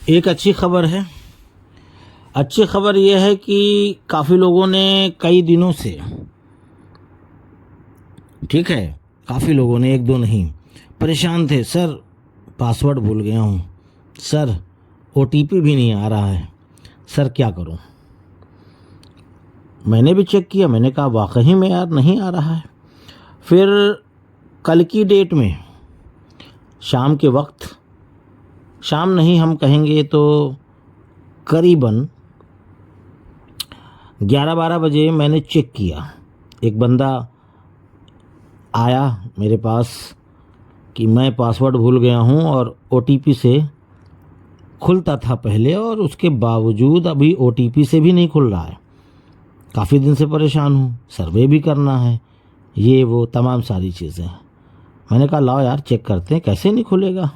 एक अच्छी खबर है। अच्छी खबर यह है कि काफ़ी लोगों ने कई दिनों से, ठीक है, काफ़ी लोगों ने, एक दो नहीं, परेशान थे। सर पासवर्ड भूल गया हूँ, सर ओटीपी भी नहीं आ रहा है, सर क्या करूँ। मैंने भी चेक किया, मैंने कहा वाकई में यार नहीं आ रहा है। फिर कल की डेट में शाम के वक्त, शाम नहीं हम कहेंगे तो करीबन 11-12 बजे मैंने चेक किया। एक बंदा आया मेरे पास कि मैं पासवर्ड भूल गया हूँ और ओटीपी से खुलता था पहले, और उसके बावजूद अभी ओटीपी से भी नहीं खुल रहा है। काफ़ी दिन से परेशान हूँ, सर्वे भी करना है, ये वो तमाम सारी चीज़ें। मैंने कहा लाओ यार चेक करते हैं कैसे नहीं खुलेगा।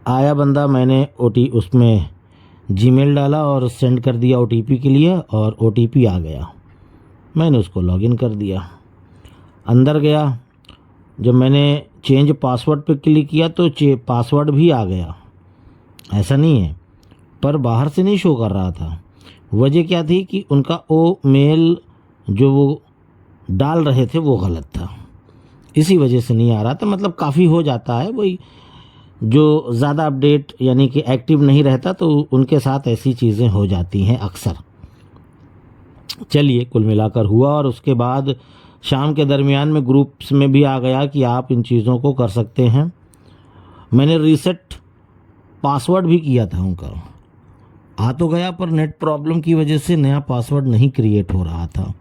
आया बंदा, मैंने उसमें जीमेल डाला और सेंड कर दिया ओटीपी के लिए, और ओटीपी आ गया। मैंने उसको लॉगिन कर दिया, अंदर गया। जब मैंने चेंज पासवर्ड पे क्लिक किया तो पासवर्ड भी आ गया, ऐसा नहीं है, पर बाहर से नहीं शो कर रहा था। वजह क्या थी कि उनका वो मेल जो वो डाल रहे थे वो गलत था, इसी वजह से नहीं आ रहा था। मतलब काफ़ी हो जाता है, वही जो ज़्यादा अपडेट यानी कि एक्टिव नहीं रहता तो उनके साथ ऐसी चीज़ें हो जाती हैं अक्सर। चलिए कुल मिलाकर हुआ, और उसके बाद शाम के दरमियान में ग्रुप्स में भी आ गया कि आप इन चीज़ों को कर सकते हैं। मैंने रीसेट पासवर्ड भी किया था, उनका आ तो गया, पर नेट प्रॉब्लम की वजह से नया पासवर्ड नहीं क्रिएट हो रहा था।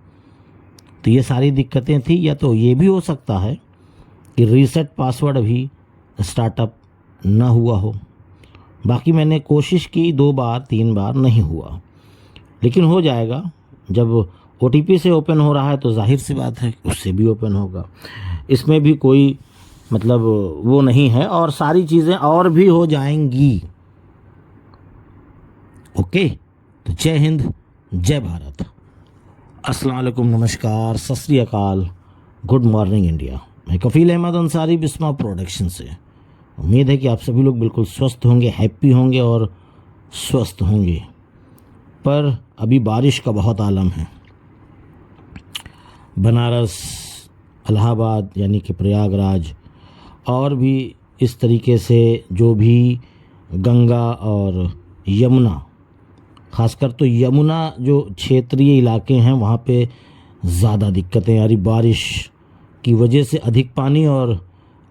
तो ये सारी दिक्कतें थी। या तो ये भी हो सकता है कि रीसेट पासवर्ड अभी स्टार्टअप ना हुआ हो। बाकी मैंने कोशिश की 2 बार 3 बार, नहीं हुआ, लेकिन हो जाएगा। जब ओटीपी से ओपन हो रहा है तो जाहिर सी बात है उससे भी ओपन होगा। इसमें भी कोई मतलब वो नहीं है, और सारी चीज़ें और भी हो जाएंगी। ओके, तो जय हिंद, जय भारत, अस्सलाम वालेकुम, नमस्कार, सत श्री अकाल, गुड मॉर्निंग इंडिया। मैं कफ़ील अहमद अंसारी, बिस्मा प्रोडक्शन से। उम्मीद है कि आप सभी लोग बिल्कुल स्वस्थ होंगे, हैप्पी होंगे और स्वस्थ होंगे। पर अभी बारिश का बहुत आलम है। बनारस, इलाहाबाद यानी कि प्रयागराज, और भी इस तरीके से जो भी गंगा और यमुना, ख़ासकर तो यमुना जो क्षेत्रीय इलाके हैं वहाँ पे ज़्यादा दिक्कतें आ रही। बारिश की वजह से अधिक पानी, और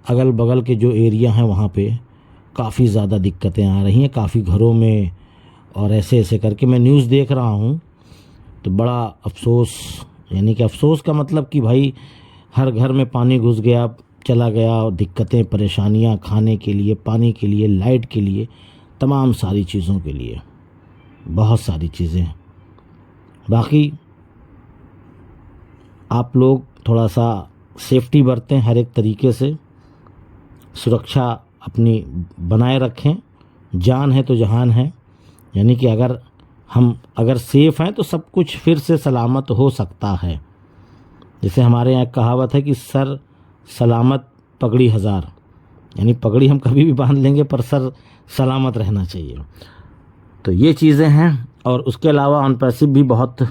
अगल बगल के जो एरिया हैं वहाँ पे काफ़ी ज़्यादा दिक्कतें आ रही हैं, काफ़ी घरों में। और ऐसे ऐसे करके मैं न्यूज़ देख रहा हूँ तो बड़ा अफसोस, यानी कि अफसोस का मतलब कि भाई हर घर में पानी घुस गया, चला गया, और दिक्कतें परेशानियाँ खाने के लिए, पानी के लिए, लाइट के लिए, तमाम सारी चीज़ों के लिए, बहुत सारी चीज़ें। बाकी आप लोग थोड़ा सा सेफ्टी बरतें, हर एक तरीके से सुरक्षा अपनी बनाए रखें। जान है तो जहान है, यानी कि अगर सेफ हैं तो सब कुछ फिर से सलामत हो सकता है। जैसे हमारे यहाँ कहावत है कि सर सलामत पगड़ी हज़ार, यानी पगड़ी हम कभी भी बांध लेंगे पर सर सलामत रहना चाहिए। तो ये चीज़ें हैं। और उसके अलावा ऑन पैसिव भी बहुत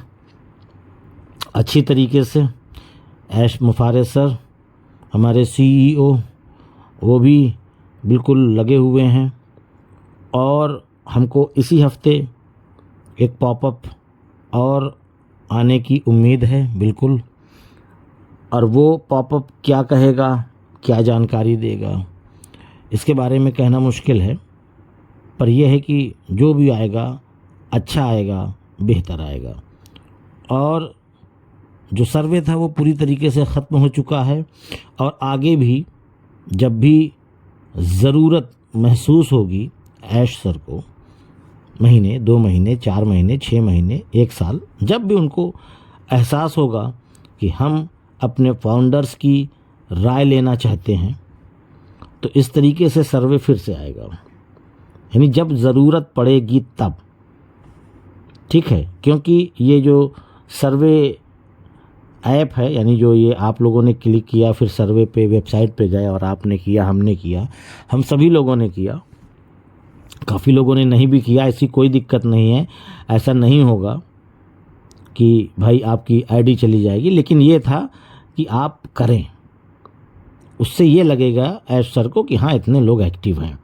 अच्छी तरीके से ऐश मुफारे सर, हमारे सीईओ, वो भी बिल्कुल लगे हुए हैं। और हमको इसी हफ्ते एक पॉपअप और आने की उम्मीद है बिल्कुल। और वो पॉपअप क्या कहेगा, क्या जानकारी देगा, इसके बारे में कहना मुश्किल है, पर यह है कि जो भी आएगा अच्छा आएगा, बेहतर आएगा। और जो सर्वे था वो पूरी तरीके से ख़त्म हो चुका है, और आगे भी जब भी ज़रूरत महसूस होगी ऐश सर को, महीने, 2 महीने, 4 महीने, 6 महीने, 1 साल, जब भी उनको एहसास होगा कि हम अपने फाउंडर्स की राय लेना चाहते हैं, तो इस तरीके से सर्वे फिर से आएगा। यानी जब ज़रूरत पड़ेगी तब, ठीक है। क्योंकि ये जो सर्वे ऐप है, यानी जो ये आप लोगों ने क्लिक किया, फिर सर्वे पे वेबसाइट पे गए और आपने किया, हमने किया, हम सभी लोगों ने किया, काफ़ी लोगों ने नहीं भी किया, ऐसी कोई दिक्कत नहीं है। ऐसा नहीं होगा कि भाई आपकी आईडी चली जाएगी, लेकिन ये था कि आप करें, उससे ये लगेगा ऐश सर को कि हाँ इतने लोग एक्टिव हैं,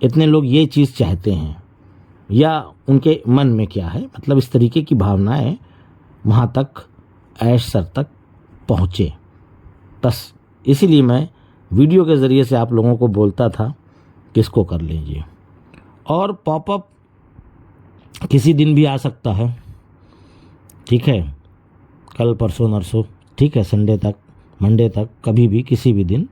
इतने लोग ये चीज़ चाहते हैं, या उनके मन में क्या है, मतलब इस तरीके की भावनाएं वहाँ तक ऐश सर तक पहुँचे। बस इसीलिए मैं वीडियो के ज़रिए से आप लोगों को बोलता था कि इसको कर लीजिए। और पॉपअप किसी दिन भी आ सकता है, ठीक है, कल परसों नरसों, ठीक है, संडे तक, मंडे तक, कभी भी किसी भी दिन।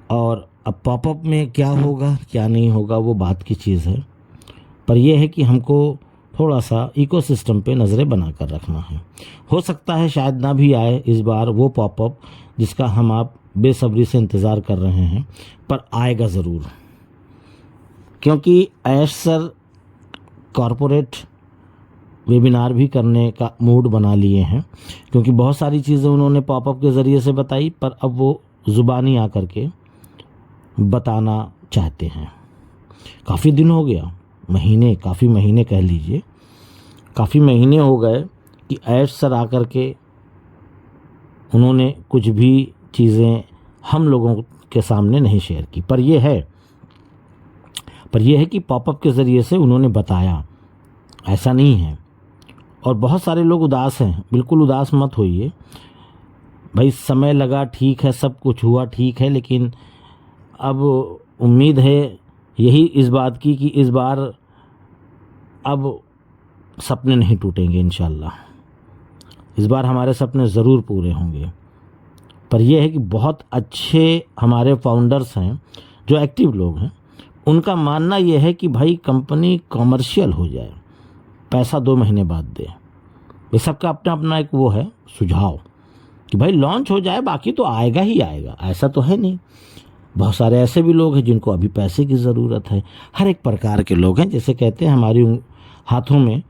और अब पॉपअप में क्या होगा क्या नहीं होगा वो बात की चीज़ है, पर यह है कि हमको थोड़ा सा इकोसिस्टम पे नज़रें बना कर रखना है। हो सकता है शायद ना भी आए इस बार वो पॉपअप जिसका हम आप बेसब्री से इंतज़ार कर रहे हैं, पर आएगा ज़रूर, क्योंकि ऐश सर कॉरपोरेट वेबिनार भी करने का मूड बना लिए हैं, क्योंकि बहुत सारी चीज़ें उन्होंने पॉपअप के ज़रिए से बताई, पर अब वो ज़ुबानी आकर के बताना चाहते हैं। काफ़ी दिन हो गया, महीने, काफ़ी महीने कह लीजिए, काफ़ी महीने हो गए कि ऐश सर आकर के उन्होंने कुछ भी चीज़ें हम लोगों के सामने नहीं शेयर की। पर यह है कि पॉपअप के ज़रिए से उन्होंने बताया, ऐसा नहीं है। और बहुत सारे लोग उदास हैं, बिल्कुल उदास मत होइए भाई, समय लगा ठीक है, सब कुछ हुआ ठीक है, लेकिन अब उम्मीद है यही इस बात की कि इस बार अब सपने नहीं टूटेंगे इंशाल्लाह, इस बार हमारे सपने ज़रूर पूरे होंगे। पर यह है कि बहुत अच्छे हमारे फाउंडर्स हैं जो एक्टिव लोग हैं, उनका मानना यह है कि भाई कंपनी कॉमर्शियल हो जाए, पैसा 2 महीने बाद दे। ये सबका अपना अपना एक वो है सुझाव कि भाई लॉन्च हो जाए, बाकी तो आएगा ही आएगा, ऐसा तो है नहीं। बहुत सारे ऐसे भी लोग हैं जिनको अभी पैसे की ज़रूरत है, हर एक प्रकार के लोग हैं। जैसे कहते हैं हमारी हाथों में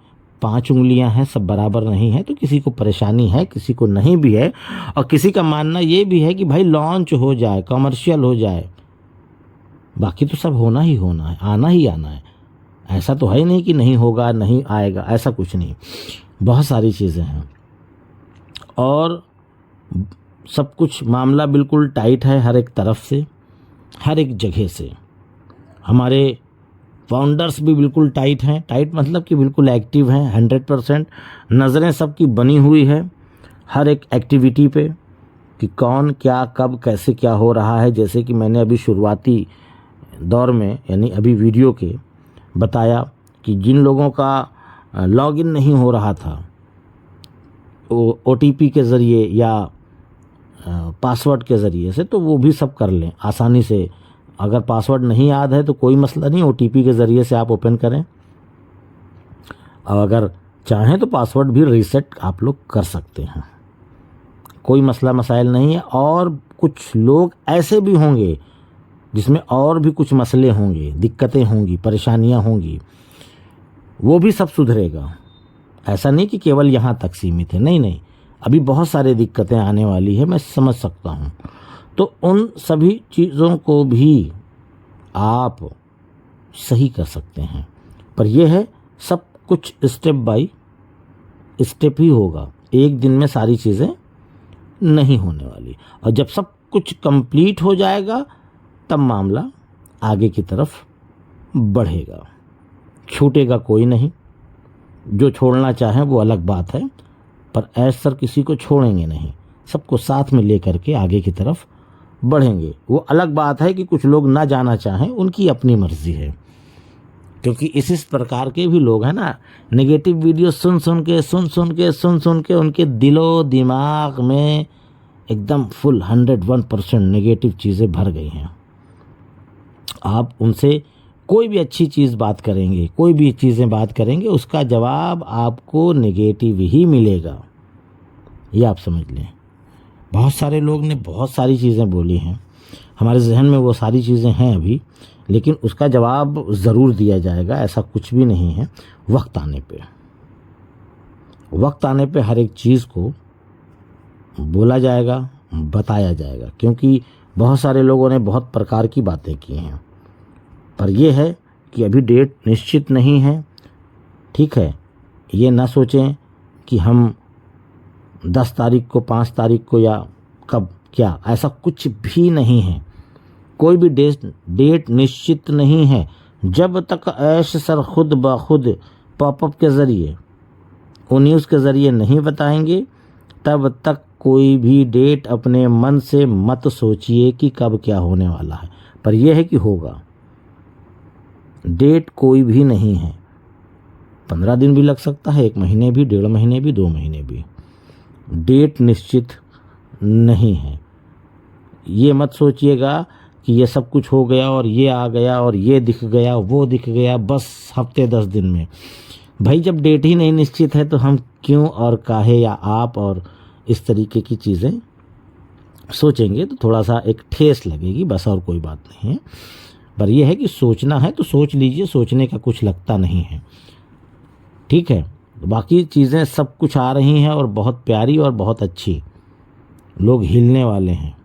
5 उंगलियां हैं, सब बराबर नहीं है, तो किसी को परेशानी है, किसी को नहीं भी है, और किसी का मानना ये भी है कि भाई लॉन्च हो जाए, कमर्शियल हो जाए, बाकी तो सब होना ही होना है, आना ही आना है। ऐसा तो है नहीं कि नहीं होगा, नहीं आएगा, ऐसा कुछ नहीं। बहुत सारी चीज़ें हैं और सब कुछ मामला बिल्कुल टाइट है, हर एक तरफ से, हर एक जगह से। हमारे फाउंडर्स भी बिल्कुल टाइट हैं, टाइट मतलब कि बिल्कुल एक्टिव हैं 100%। नज़रें सबकी बनी हुई है हर एक एक्टिविटी पे कि कौन क्या कब कैसे क्या हो रहा है। जैसे कि मैंने अभी शुरुआती दौर में, यानी अभी वीडियो के बताया कि जिन लोगों का लॉगिन नहीं हो रहा था OTP के ज़रिए या पासवर्ड के ज़रिए से, तो वो भी सब कर लें आसानी से। अगर पासवर्ड नहीं याद है तो कोई मसला नहीं, OTP के ज़रिए से आप ओपन करें, और अगर चाहें तो पासवर्ड भी रीसेट आप लोग कर सकते हैं, कोई मसला मसाइल नहीं है। और कुछ लोग ऐसे भी होंगे जिसमें और भी कुछ मसले होंगे, दिक्कतें होंगी, परेशानियां होंगी, वो भी सब सुधरेगा। ऐसा नहीं कि केवल यहाँ तक सीमित है, नहीं नहीं, अभी बहुत सारी दिक्कतें आने वाली है, मैं समझ सकता हूँ। तो उन सभी चीज़ों को भी आप सही कर सकते हैं, पर यह है सब कुछ स्टेप बाय स्टेप ही होगा, एक दिन में सारी चीज़ें नहीं होने वाली। और जब सब कुछ कंप्लीट हो जाएगा तब मामला आगे की तरफ बढ़ेगा, छूटेगा कोई नहीं। जो छोड़ना चाहें वो अलग बात है, पर ऐश सर किसी को छोड़ेंगे नहीं, सबको साथ में लेकर के आगे की तरफ बढ़ेंगे। वो अलग बात है कि कुछ लोग ना जाना चाहें, उनकी अपनी मर्जी है, क्योंकि इस प्रकार के भी लोग हैं ना, नेगेटिव वीडियो सुन सुन के उनके दिलो दिमाग में एकदम फुल 101% नेगेटिव चीज़ें भर गई हैं। आप उनसे कोई भी अच्छी चीज़ बात करेंगे, कोई भी चीज़ें बात करेंगे, उसका जवाब आपको नेगेटिव ही मिलेगा, ये आप समझ लें। बहुत सारे लोग ने बहुत सारी चीज़ें बोली हैं, हमारे जहन में वो सारी चीज़ें हैं अभी, लेकिन उसका जवाब ज़रूर दिया जाएगा, ऐसा कुछ भी नहीं है। वक्त आने पे हर एक चीज़ को बोला जाएगा, बताया जाएगा, क्योंकि बहुत सारे लोगों ने बहुत प्रकार की बातें की हैं। पर यह है कि अभी डेट निश्चित नहीं है, ठीक है। ये ना सोचें कि हम 10 तारीख को, 5 तारीख को या कब, क्या, ऐसा कुछ भी नहीं है। कोई भी डेट निश्चित नहीं है। जब तक ऐश सर खुद ब खुद पॉपअप के ज़रिए, वो न्यूज़ के ज़रिए नहीं बताएंगे, तब तक कोई भी डेट अपने मन से मत सोचिए कि कब क्या होने वाला है। पर यह है कि होगा। डेट कोई भी नहीं है। 15 दिन भी लग सकता है, 1 महीने भी, 1.5 महीने भी, 2 महीने भी। डेट निश्चित नहीं है। ये मत सोचिएगा कि ये सब कुछ हो गया और ये आ गया और ये दिख गया, वो दिख गया, बस हफ्ते 10 दिन में। भाई जब डेट ही नहीं निश्चित है तो हम क्यों और काहे या आप और इस तरीके की चीज़ें सोचेंगे तो थोड़ा सा एक ठेस लगेगी, बस, और कोई बात नहीं है। पर यह है कि सोचना है तो सोच लीजिए, सोचने का कुछ लगता नहीं है, ठीक है। बाकी चीज़ें सब कुछ आ रही हैं और बहुत प्यारी और बहुत अच्छी, लोग हिलने वाले हैं।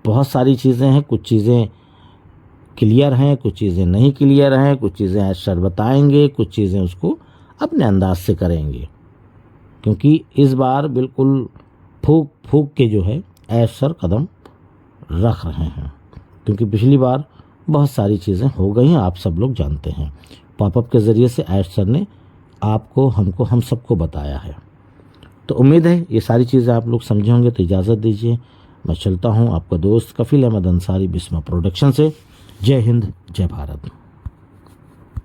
बहुत सारी चीज़ें हैं, कुछ चीज़ें क्लियर हैं, कुछ चीज़ें नहीं क्लियर हैं, कुछ चीज़ें ऐशर बताएंगे, कुछ चीज़ें उसको अपने अंदाज से करेंगे, क्योंकि इस बार बिल्कुल फूक फूक के जो है ऐशर कदम रख रहे हैं। क्योंकि पिछली बार बहुत सारी चीज़ें हो गई हैं, आप सब लोग जानते हैं। पॉपअप के ज़रिए से ऐशर ने आपको, हमको, हम सबको बताया है। तो उम्मीद है ये सारी चीज़ें आप लोग समझे होंगे। तो इजाज़त दीजिए, मैं चलता हूँ। आपका दोस्त कफील अहमद अंसारी, बिस्मा प्रोडक्शन से। जय हिंद, जय भारत।